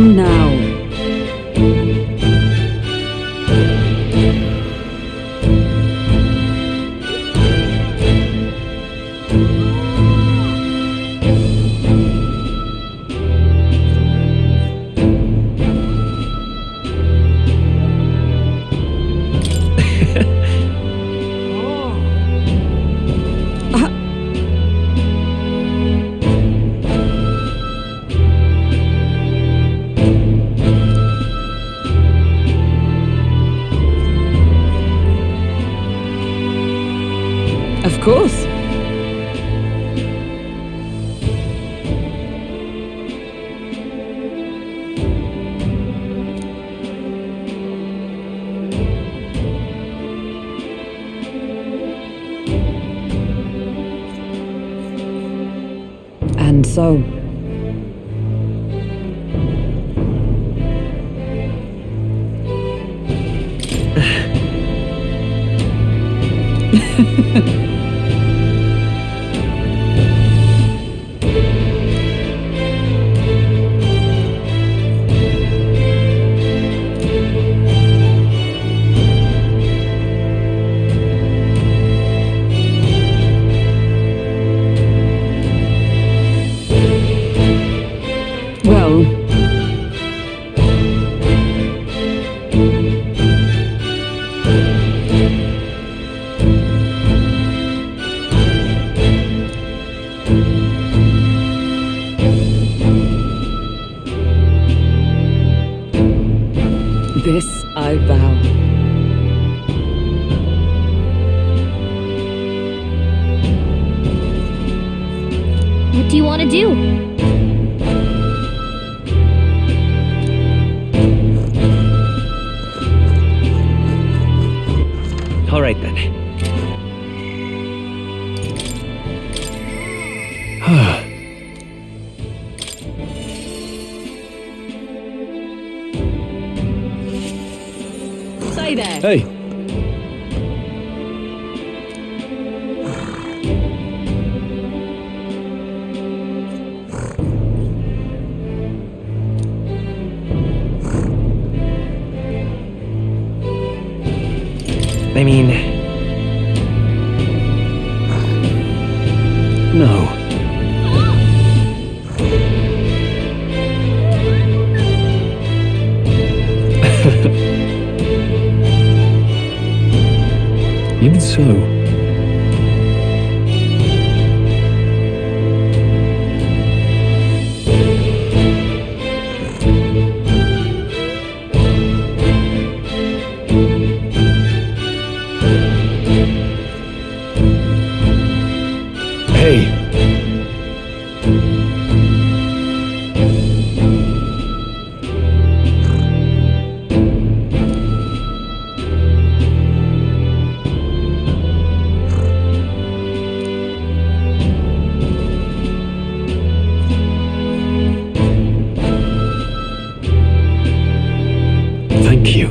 Begin now. Of course. And so... Well... This I vow. What do you want to do? All right then. Say there. Hey. I mean... No. Even so... Hey. Thank you.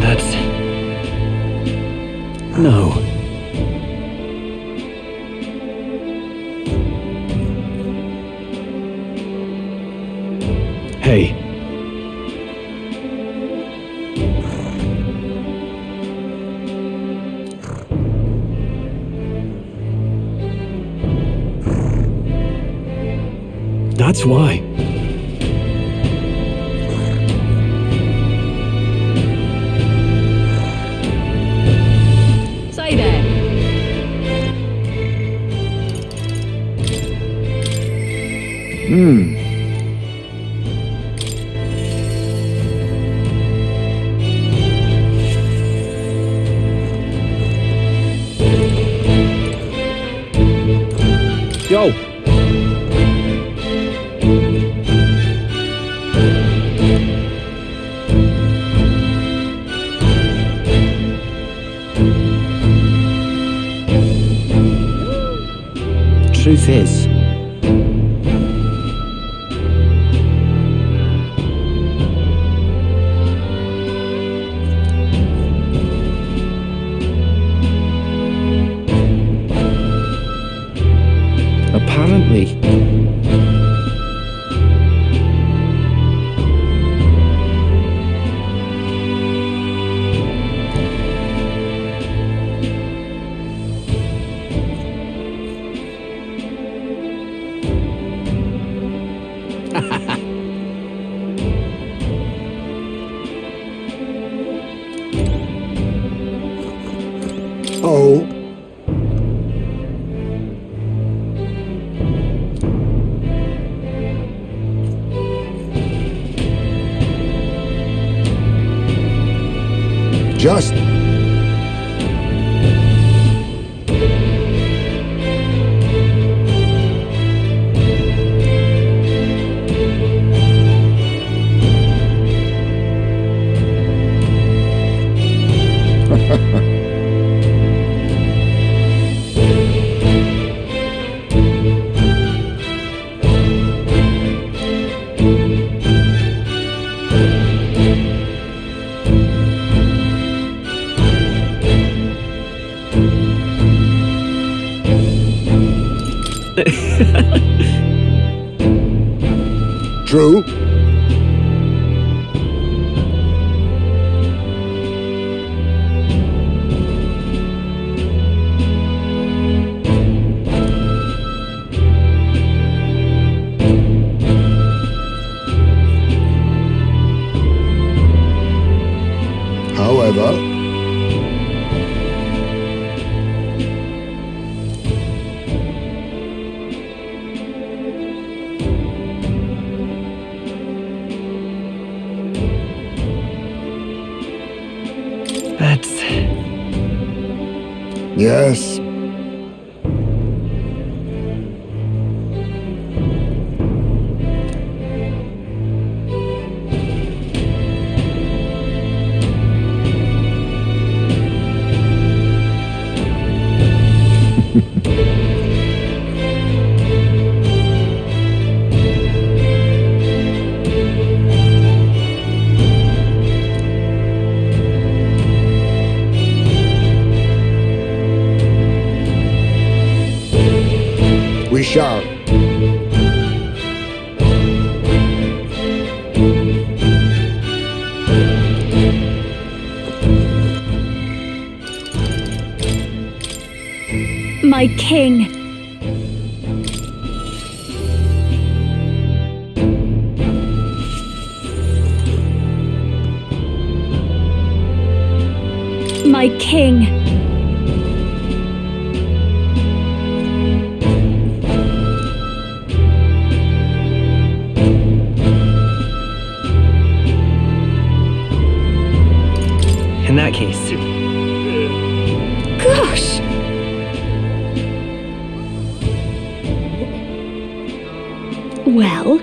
That's... No. Hey. That's why. Say there. Yo. Truth is, No. Just. True. However, That's... yes. We shall. My king. My king. In that case... Gosh! Well,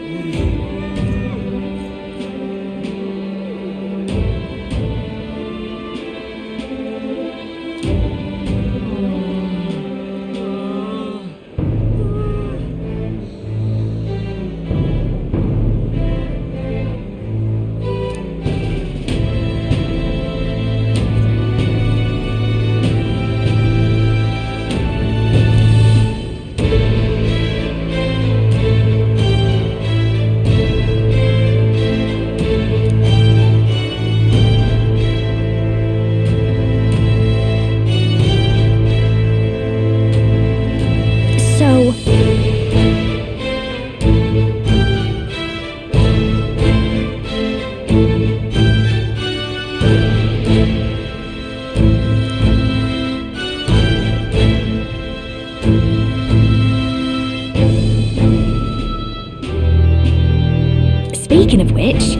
so... Speaking of which...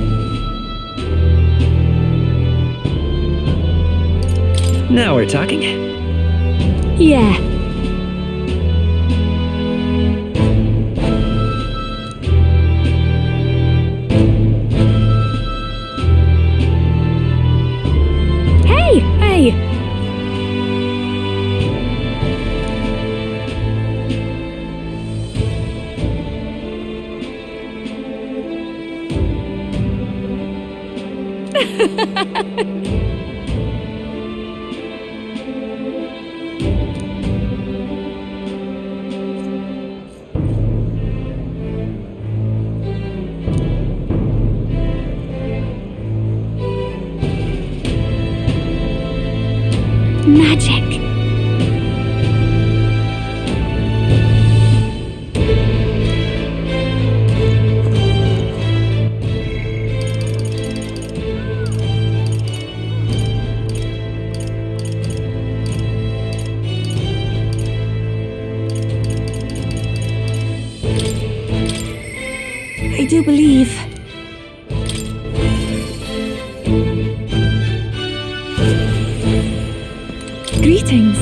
Now we're talking. Yeah. Hey! Hey! Magic. believe. Greetings.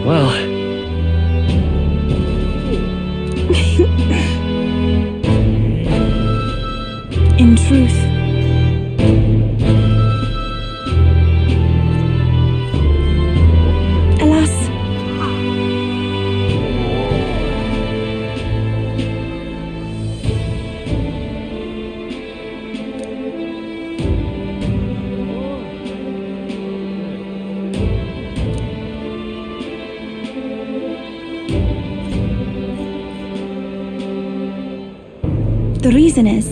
Well, In truth, alas, the reason is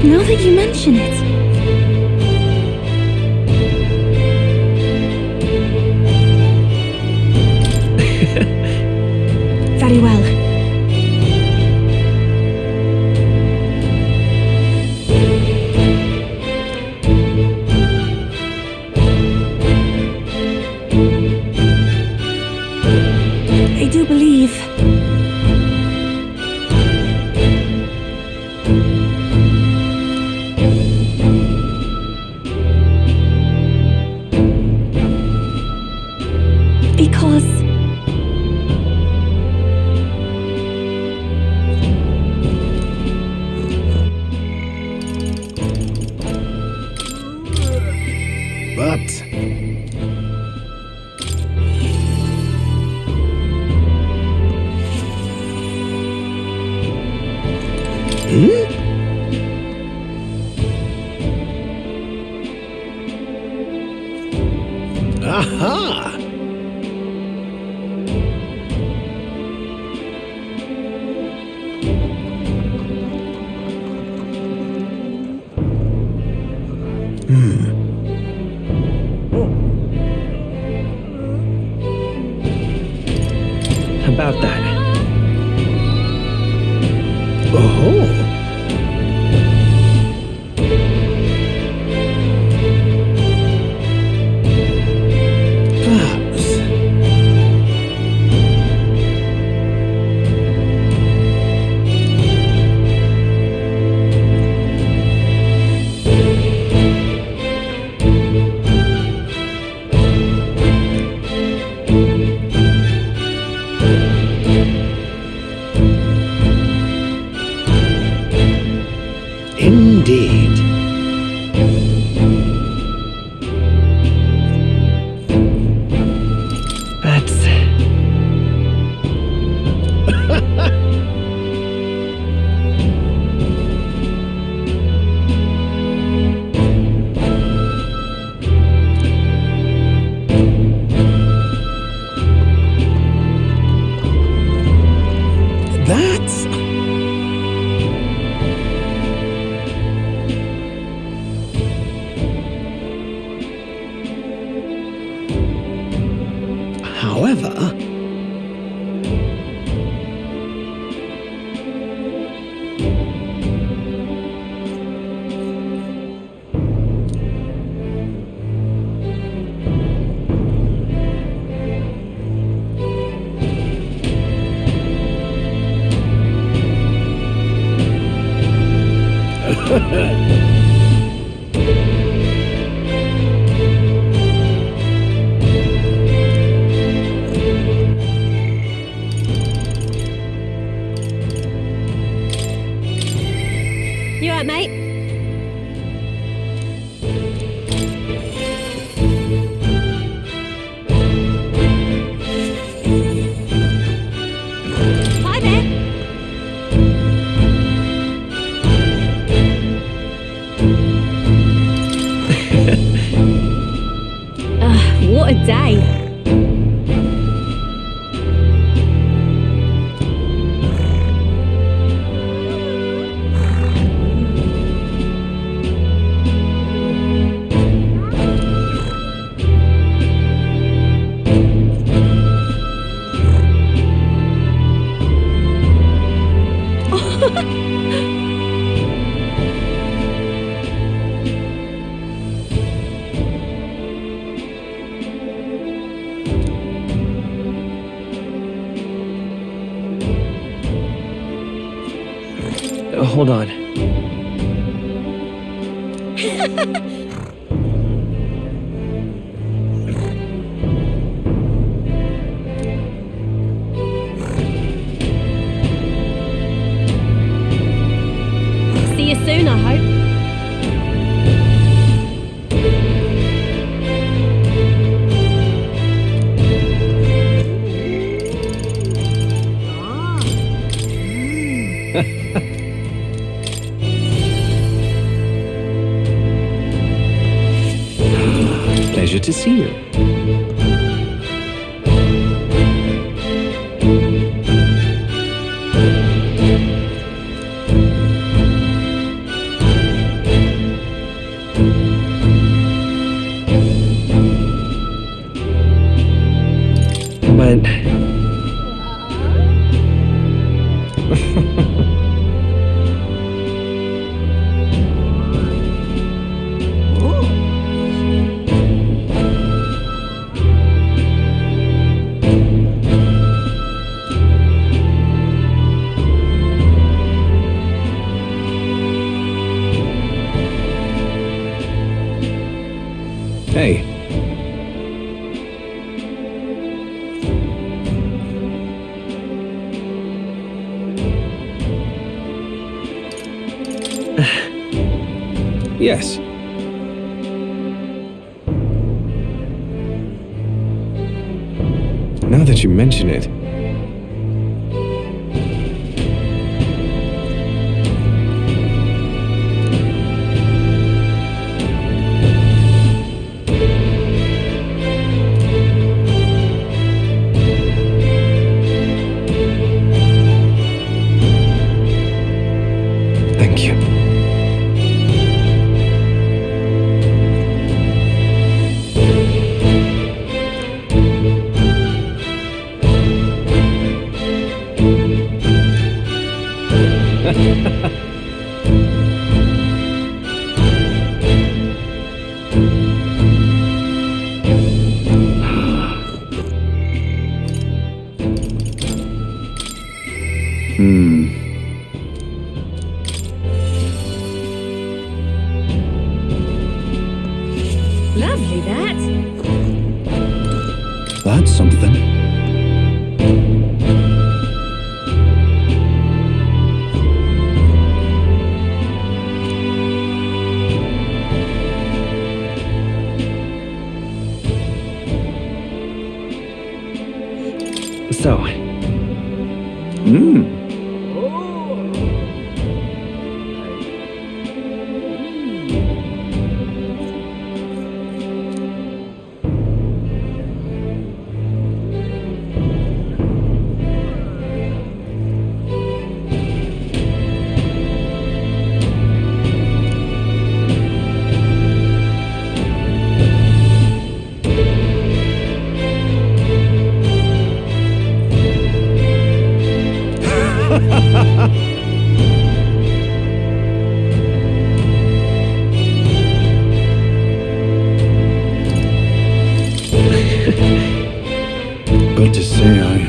now that you mention it. Very well. I do believe. Because But aha! about that. Oh, perhaps. Indeed. That's... That's... However... You alright, mate? Hi there. What a day. hold on. See you soon, I hope. Pleasure to see you. But hey. Yes. Now that you mention it. Thank you. Lovely, that. That's something. So. Got to say,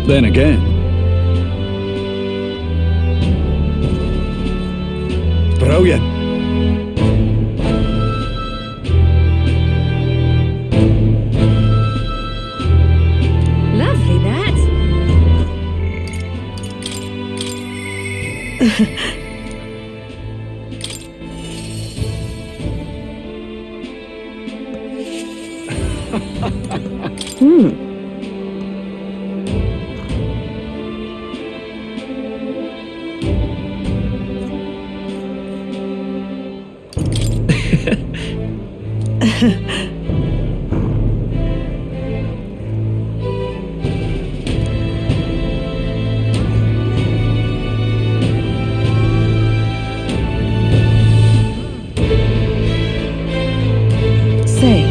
Then again. Brilliant. Lovely, that. Say,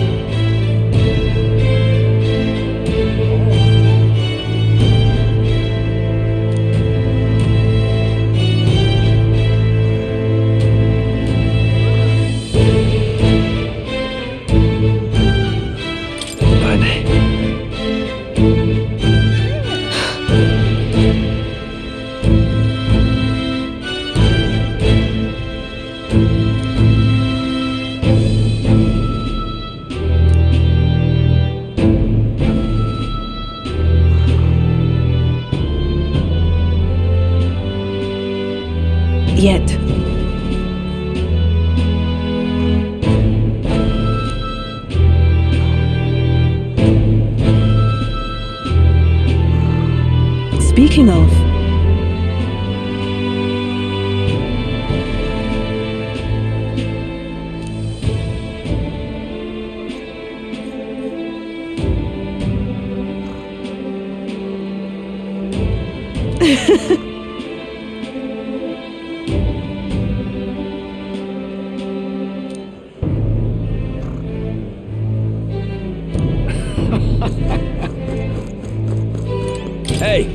Speaking of, Hey!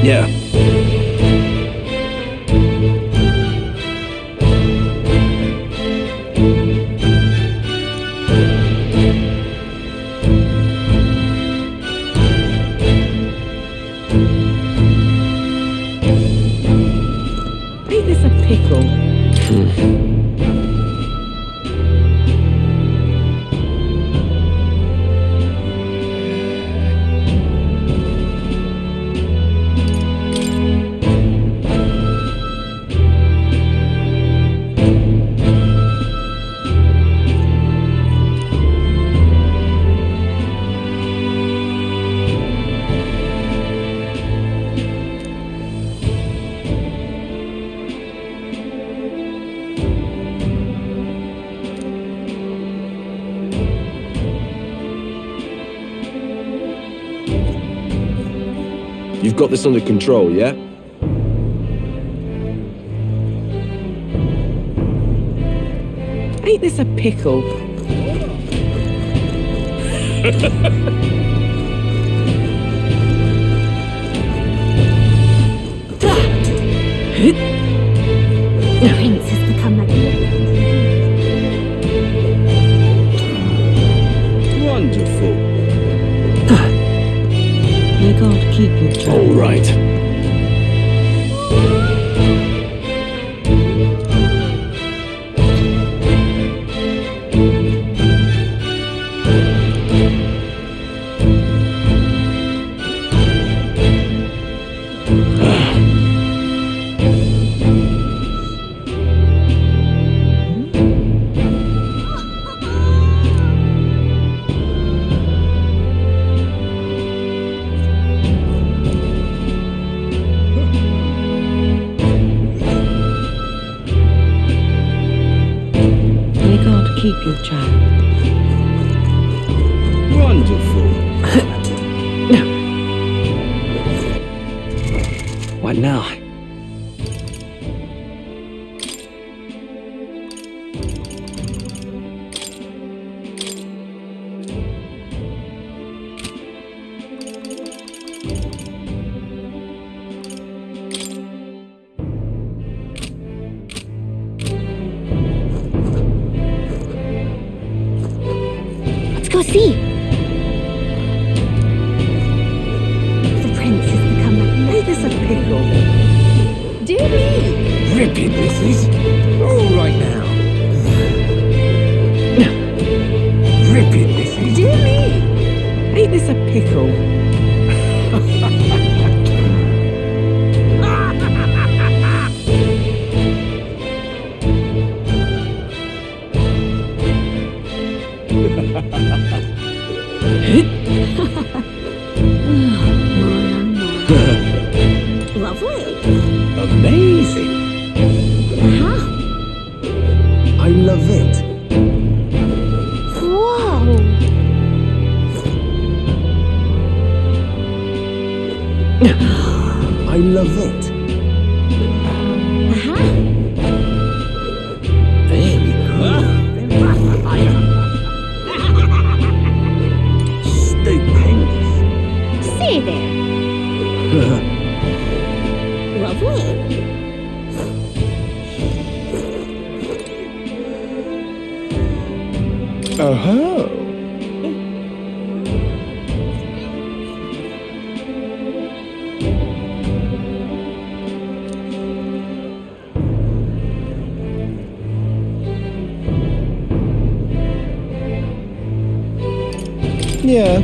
Yeah. ain't this a pickle? You've got this under control, yeah? Ain't this a pickle? The prince has become magnificent. Wonderful. May God keep you, child. All right. May God keep you, child. Wonderful. What now? Let's go see. The prince has become magnificent. Ain't this a pickle? Dear me! Ripping, missus. All right now. Ripping, missus. Dear me! Ain't this a pickle? Lovely. Amazing. Huh? I love it. Whoa! I love it. Uh-huh. Very cool. Stupendous. See there. Lovely. Oh-ho. Yeah.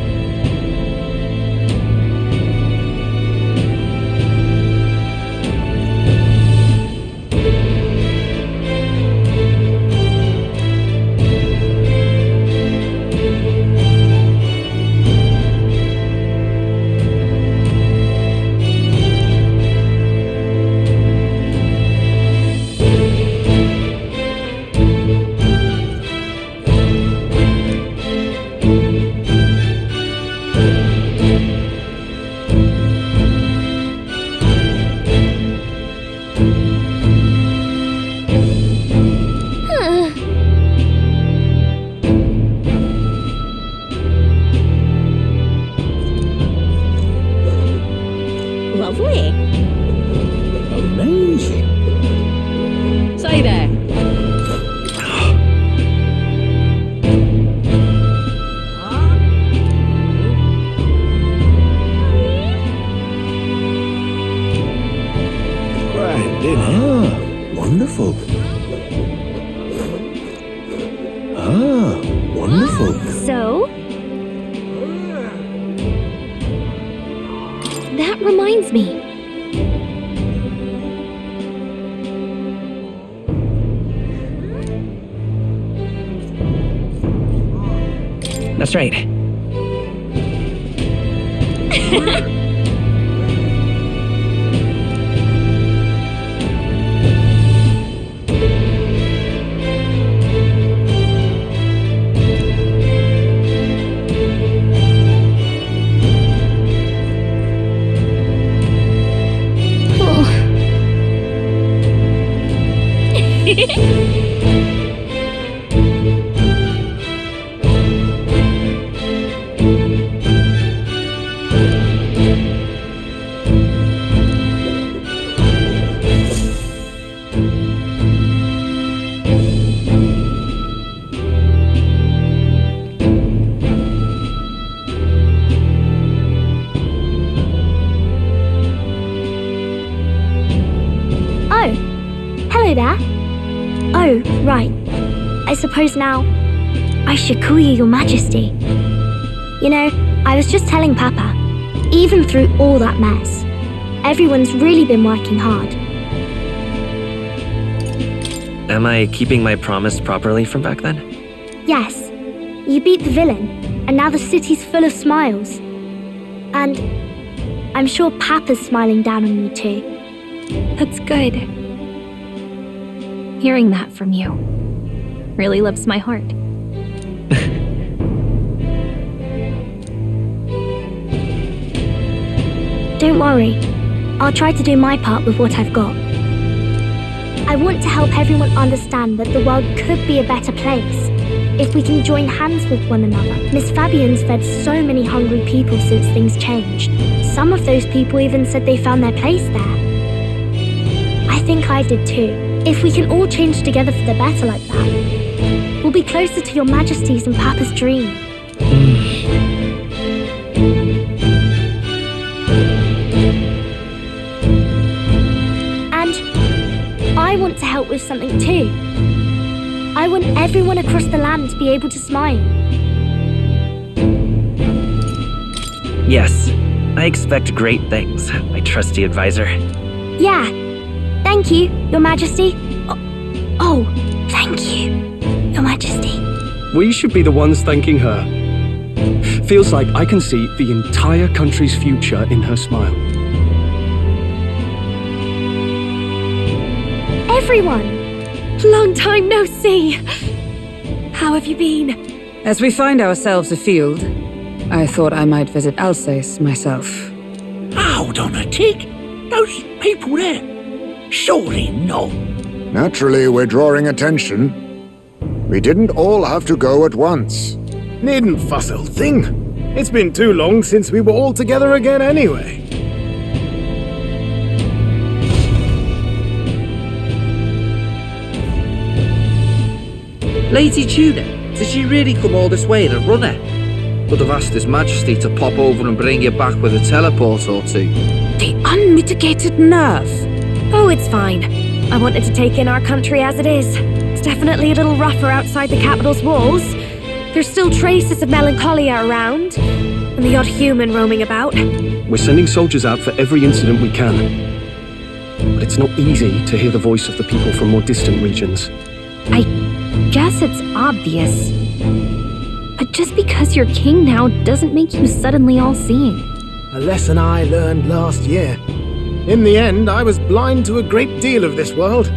Lovely. Amazing. Say there. Wonderful. Wonderful. So? That reminds me. That's right. Oh, hello there. Oh, right. I suppose now I should call you Your Majesty. You know, I was just telling Papa, even through all that mess, everyone's really been working hard. Am I keeping my promise properly from back then? Yes, you beat the villain, and now the city's full of smiles. And I'm sure Papa's smiling down on you too. That's good. Hearing that from you really lifts my heart. Don't worry, I'll try to do my part with what I've got. I want to help everyone understand that the world could be a better place if we can join hands with one another. Miss Fabian's fed so many hungry people since things changed. Some of those people even said they found their place there. I think I did too. If we can all change together for the better like that, we'll be closer to Your Majesty's and Papa's dream. And I want to help with something too. I want everyone across the land to be able to smile. Yes, I expect great things, my trusty advisor. Yeah, thank you, Your Majesty. Oh, thank you, Your Majesty. We should be the ones thanking her. Feels like I can see the entire country's future in her smile. Everyone! Long time no see! How have you been? As we find ourselves afield, I thought I might visit Alsace myself. Hold on a tick. Those people there. Surely not. Naturally, we're drawing attention. We didn't all have to go at once. Needn't fuss, old thing. It's been too long since we were all together again anyway. Lady Tuna, did she really come all this way in a runner? Would have asked His Majesty to pop over and bring you back with a teleport or two. The unmitigated nerve. Oh, it's fine. I wanted to take in our country as it is. It's definitely a little rougher outside the capital's walls, There's still traces of melancholia around, and the odd human roaming about. We're sending soldiers out for every incident we can. But it's not easy to hear the voice of the people from more distant regions. I guess it's obvious. But just because you're king now doesn't make you suddenly all-seeing. A lesson I learned last year. In the end, I was blind to a great deal of this world.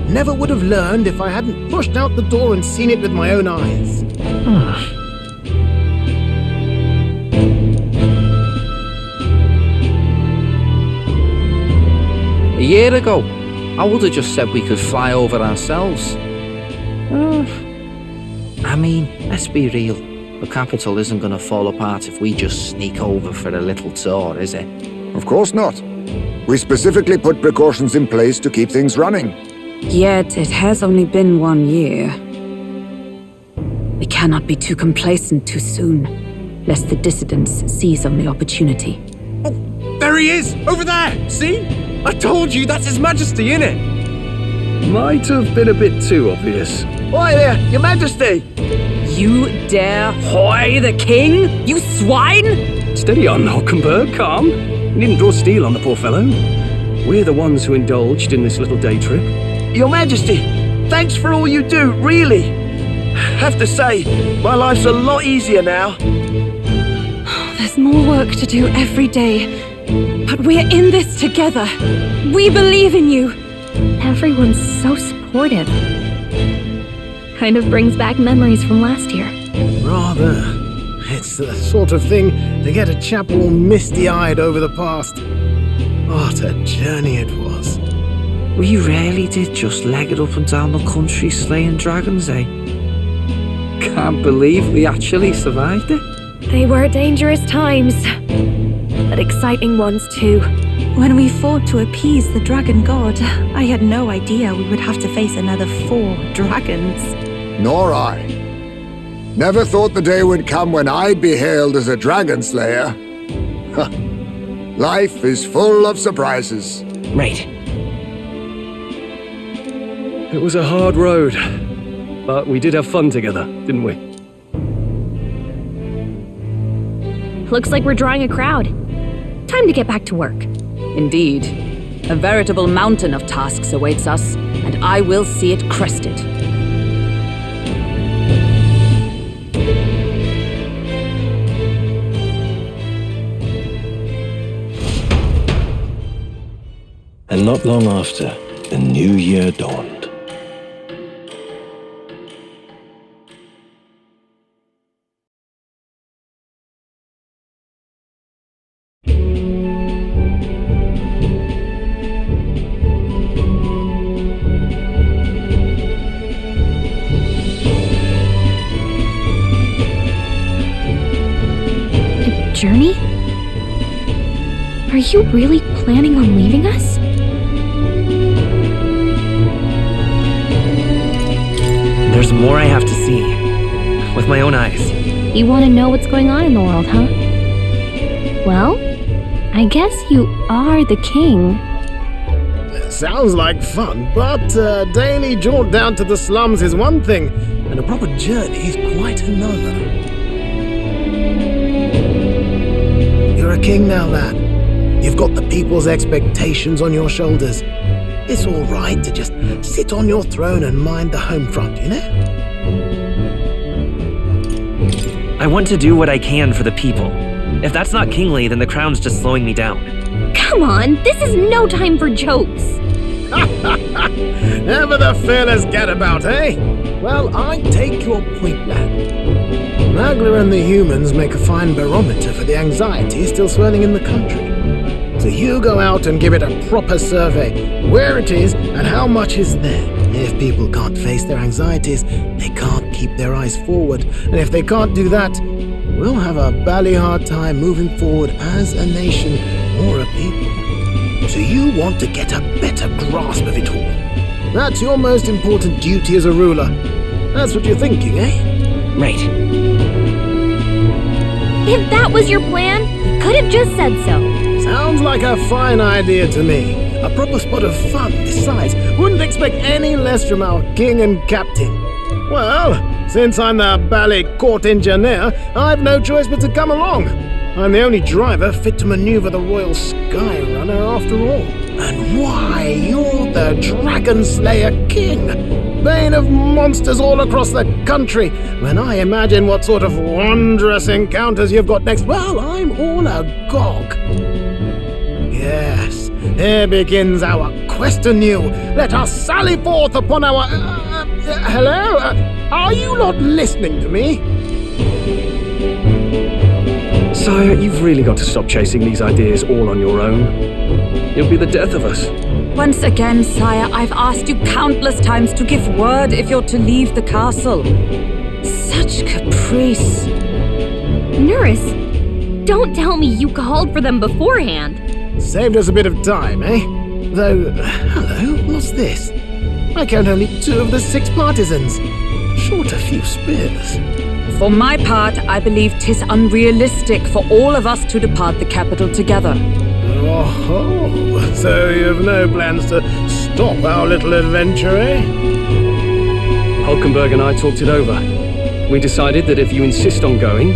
Never would have learned if I hadn't pushed out the door and seen it with my own eyes. A year ago, I would have just said we could fly over ourselves. I mean, let's be real. The capital isn't going to fall apart if we just sneak over for a little tour, is it? Of course not. We specifically put precautions in place to keep things running. Yet it has only been 1 year. We cannot be too complacent too soon, lest the dissidents seize on the opportunity. Oh, there he is! Over there! See? I told you, that's His Majesty, innit? Might have been a bit too obvious. Oi there, Your Majesty! You dare hoy the king, you swine! Steady on, Hockenberg, calm. We didn't draw steel on the poor fellow. We're the ones who indulged in this little day trip. Your Majesty, thanks for all you do, really. Have to say, my life's a lot easier now. There's more work to do every day, but we're in this together. We believe in you. Everyone's so supportive. Kind of brings back memories from last year. Rather. It's the sort of thing to get a chap all misty-eyed over the past. What a journey it was. We really did just leg it up and down the country slaying dragons, eh? Can't believe we actually survived it. They were dangerous times, but exciting ones too. When we fought to appease the dragon god, I had no idea we would have to face another 4 dragons. Nor I. Never thought the day would come when I'd be hailed as a dragon slayer. Life is full of surprises. Right. It was a hard road, but we did have fun together, didn't we? Looks like we're drawing a crowd. Time to get back to work. Indeed. A veritable mountain of tasks awaits us, and I will see it crested. And not long after, the new year dawned. Journey? Are you really planning on leaving us? There's more I have to see. With my own eyes. You want to know what's going on in the world, huh? Well, I guess you are the king. Sounds like fun, but a daily jaunt down to the slums is one thing, and a proper journey is quite another. You're a king now, lad. You've got the people's expectations on your shoulders. It's all right to just sit on your throne and mind the home front, you know? I want to do what I can for the people. If that's not kingly, then the crown's just slowing me down. Come on, this is no time for jokes. Ever the fearless gadabout, eh? Well, I take your point, lad. Magla and the humans make a fine barometer for the anxiety still swirling in the country. So you go out and give it a proper survey, where it is and how much is there. If people can't face their anxieties, they can't keep their eyes forward. And if they can't do that, we'll have a bally hard time moving forward as a nation or a people. So you want to get a better grasp of it all. That's your most important duty as a ruler. That's what you're thinking, eh? Right. If that was your plan, you could have just said so. Sounds like a fine idea to me. A proper spot of fun, besides. Wouldn't expect any less from our king and captain. Well, Since I'm the ballet court engineer, I've no choice but to come along. I'm the only driver fit to maneuver the Royal Skyrunner after all. And why, you're the Dragon Slayer King, bane of monsters all across the country. When I imagine what sort of wondrous encounters you've got next, well, I'm all agog. Yes, here begins our quest anew. Let us sally forth upon our... hello? Are you not listening to me? Sire, you've really got to stop chasing these ideas all on your own. You'll be the death of us. Once again, sire, I've asked you countless times to give word if you're to leave the castle. Such caprice. Nurse, don't tell me you called for them beforehand. Saved us a bit of time, eh? Though, hello, what's this? I count only 2 of the 6 partisans. Short a few spears. For my part, I believe 'tis unrealistic for all of us to depart the capital together. Oh, so you've no plans to stop our little adventure, eh? Hulkenberg and I talked it over. We decided that if you insist on going,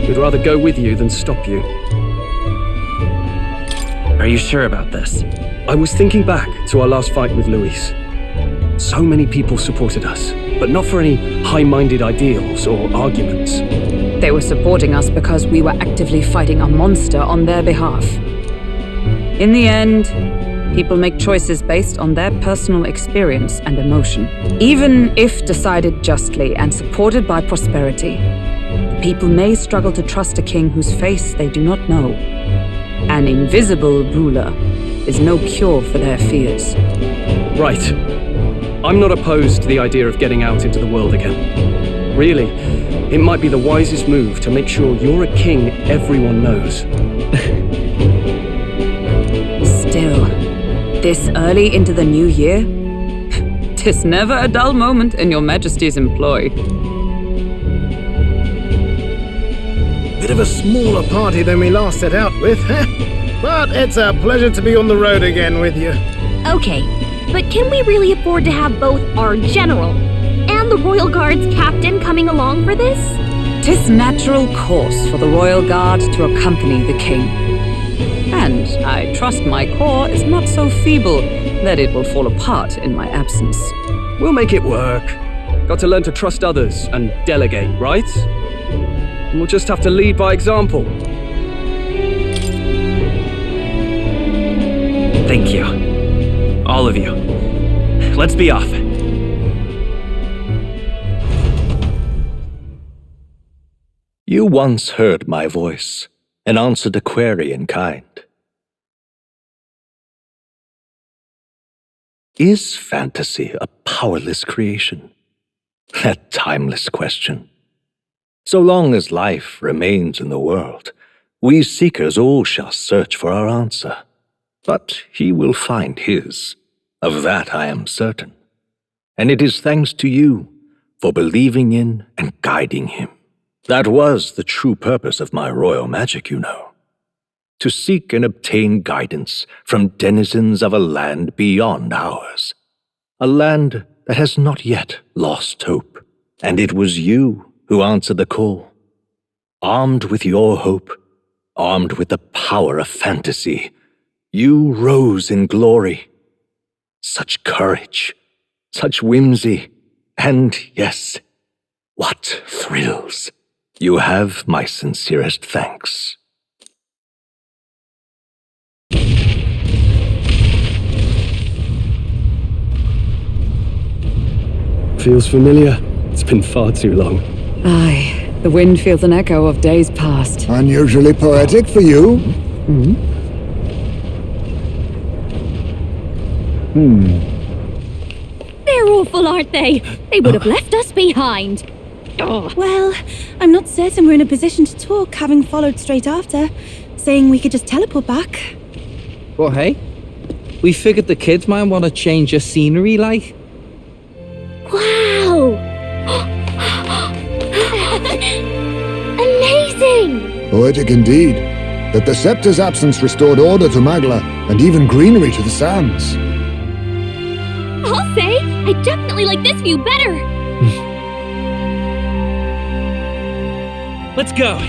we'd rather go with you than stop you. Are you sure about this? I was thinking back to our last fight with Luis. So many people supported us, but not for any high-minded ideals or arguments. They were supporting us because we were actively fighting a monster on their behalf. In the end, people make choices based on their personal experience and emotion. Even if decided justly and supported by prosperity, the people may struggle to trust a king whose face they do not know. An invisible ruler is no cure for their fears. Right. I'm not opposed to the idea of getting out into the world again. Really, it might be the wisest move to make sure you're a king everyone knows. Still, this early into the new year? 'Tis never a dull moment in your Majesty's employ. Bit of a smaller party than we last set out with, huh? But it's a pleasure to be on the road again with you. Okay, but can we really afford to have both our general and the Royal Guard's captain coming along for this? 'Tis natural course for the Royal Guard to accompany the king. And I trust my corps is not so feeble that it will fall apart in my absence. We'll make it work. Got to learn to trust others and delegate, right? We'll just have to lead by example. Thank you. All of you. Let's be off. You once heard my voice and answered a query in kind. Is fantasy a powerless creation? A timeless question. So long as life remains in the world, we seekers all shall search for our answer. But he will find his. Of that I am certain. And it is thanks to you for believing in and guiding him. That was the true purpose of my royal magic, you know. To seek and obtain guidance from denizens of a land beyond ours. A land that has not yet lost hope. And it was you who answered the call. Armed with your hope, armed with the power of fantasy, you rose in glory. Such courage, such whimsy, and yes, what thrills. You have my sincerest thanks. Feels familiar. It's been far too long. Aye, the wind feels an echo of days past. Unusually poetic for you. They're awful, aren't they? They would have left us behind. Well, I'm not certain we're in a position to talk, having followed straight after, saying we could just teleport back. Well, hey, we figured the kids might want to change your scenery, like. Wow! Amazing! Poetic indeed. That the scepter's absence restored order to Magla, and even greenery to the sands. I'll say, I definitely like this view better. Let's go!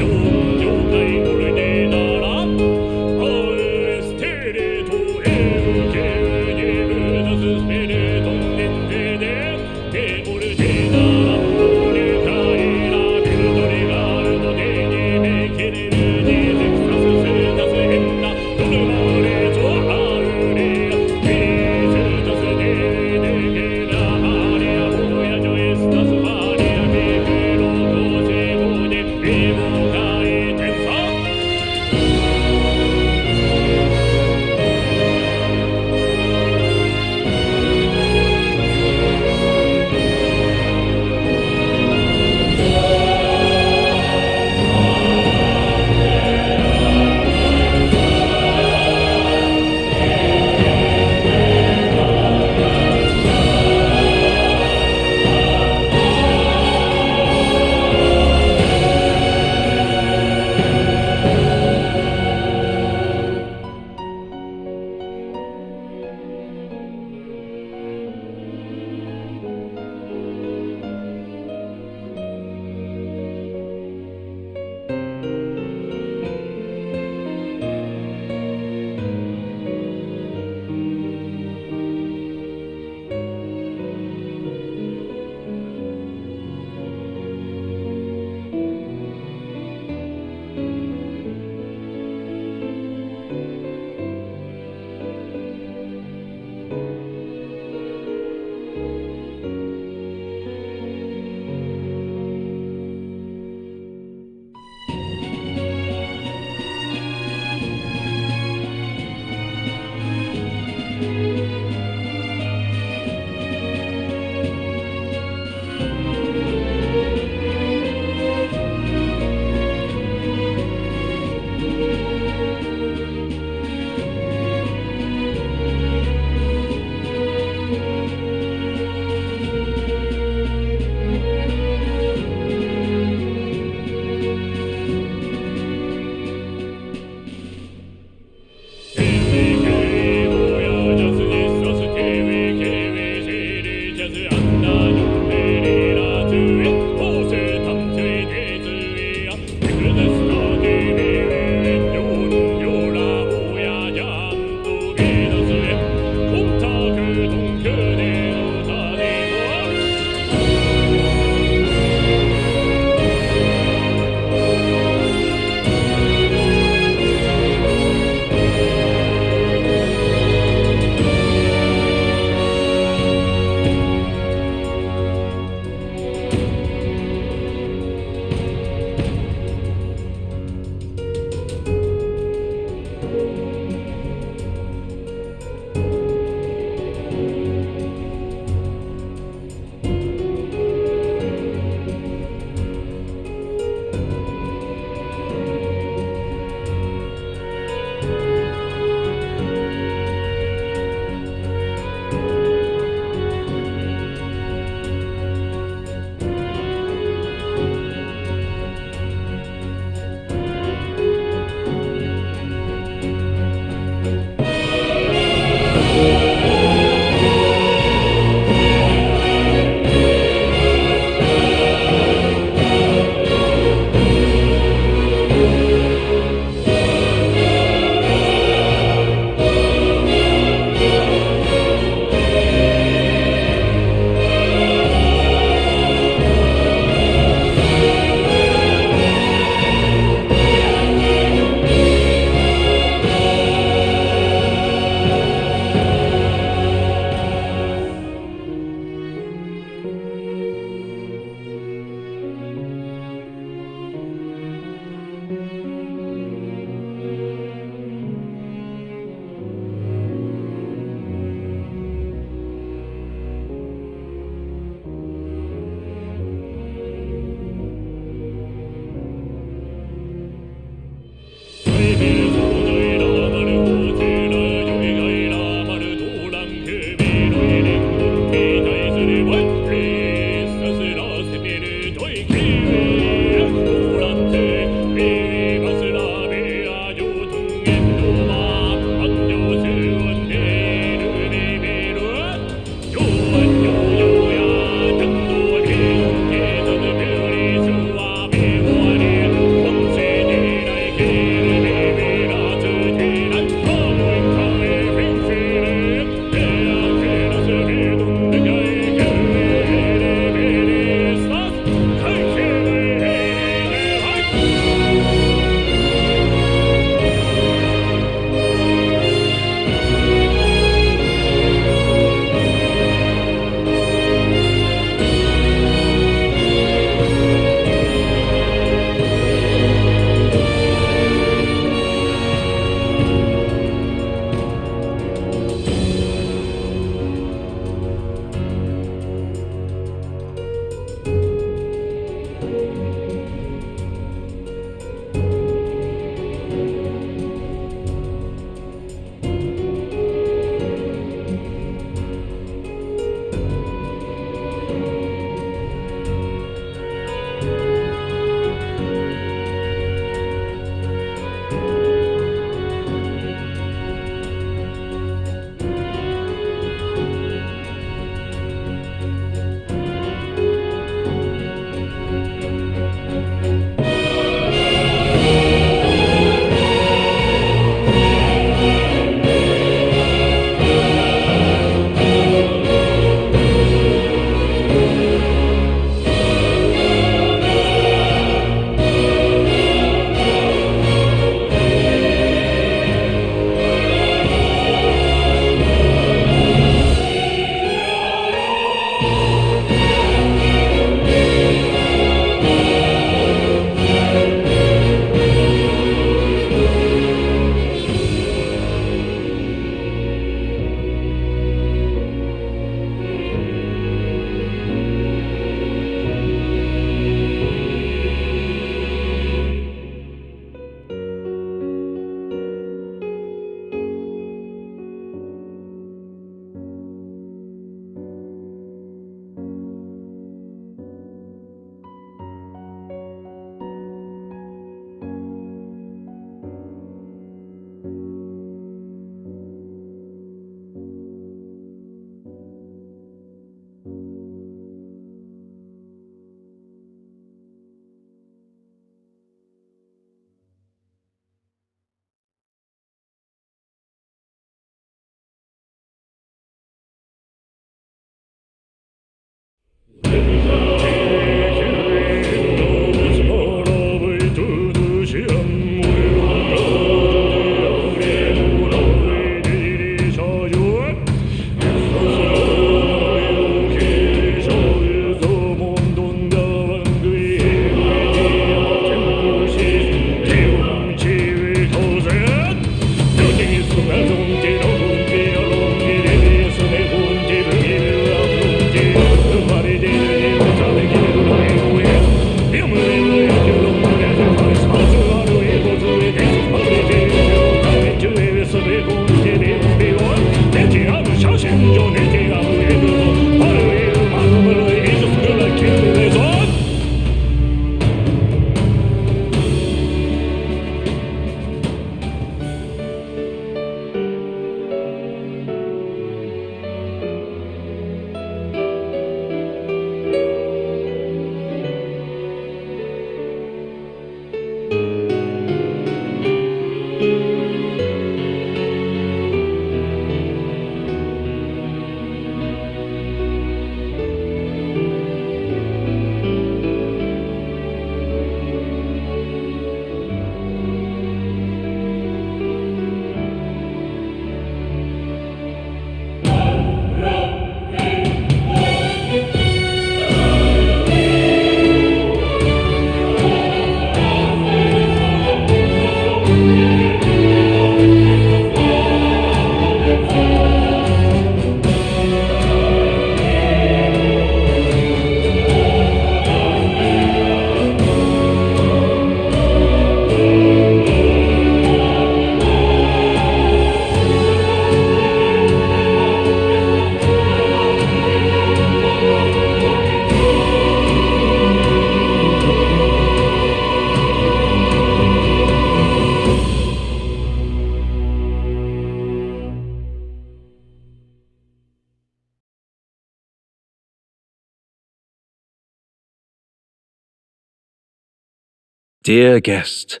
Dear guest,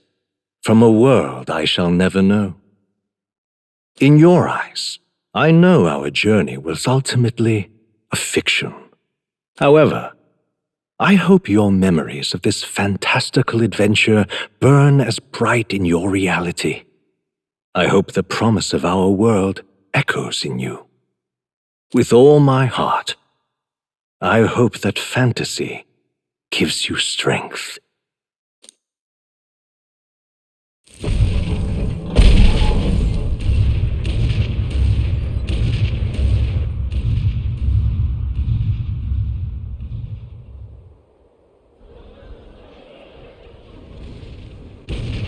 from a world I shall never know. In your eyes, I know our journey was ultimately a fiction. However, I hope your memories of this fantastical adventure burn as bright in your reality. I hope the promise of our world echoes in you. With all my heart, I hope that fantasy gives you strength.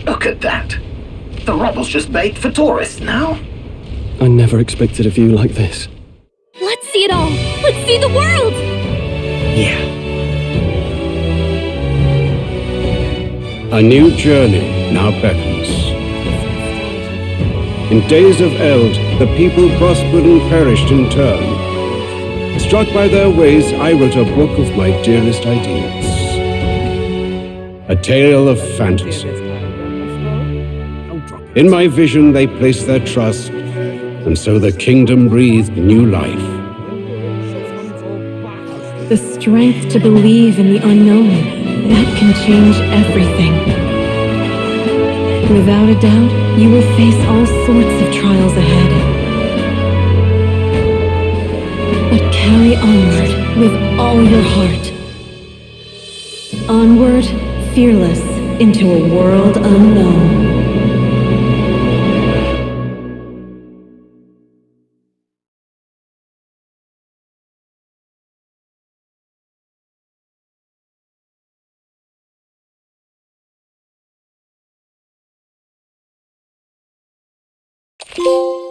Look at that. The rubble's just bait for tourists now. I never expected a view like this. Let's see it all! Let's see the world! Yeah. A new journey now beckons. In days of eld, the people prospered and perished in turn. Struck by their ways, I wrote a book of my dearest ideas. A tale of fantasy. In my vision, they placed their trust, and so the kingdom breathed new life. The strength to believe in the unknown, that can change everything. Without a doubt, you will face all sorts of trials ahead. But carry onward with all your heart. Onward, fearless, into a world unknown. Thank you.